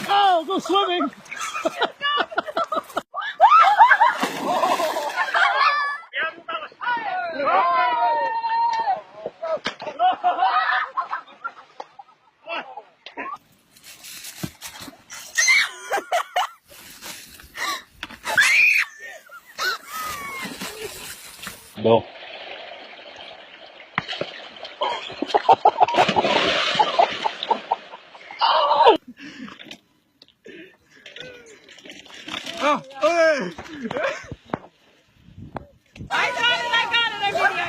Oh, go swimming! No. Oh, hey! I got it, I videoed it.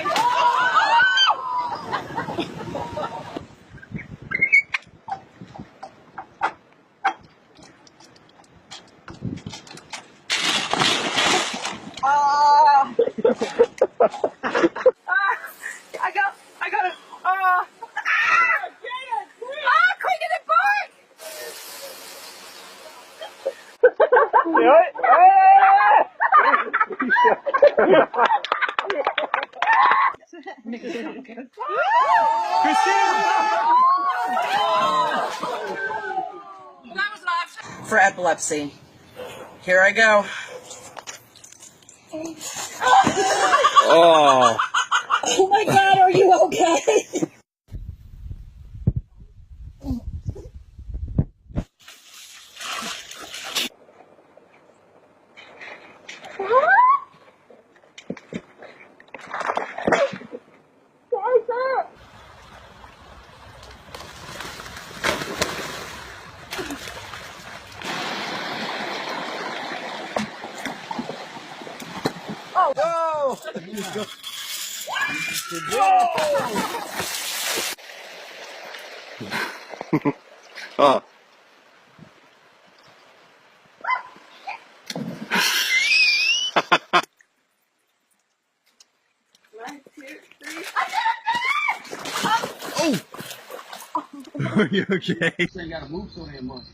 I got it. Quick in the park! For epilepsy. Here I go. Oh. Oh my God, are you okay? Oh! Oh. One, two, three. Oh! Are you okay? You gotta move so damn much.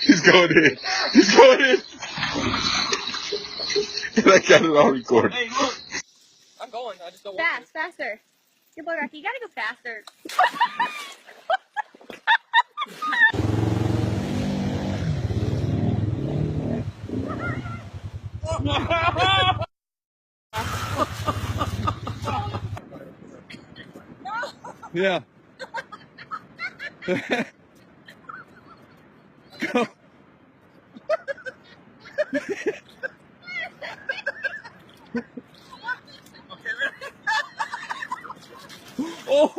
He's going in. He's going in. I got it all recorded. Hey, look. I'm going. I just don't want to. Faster. Good boy, Rocky. You gotta go faster. Yeah. Go. Oh.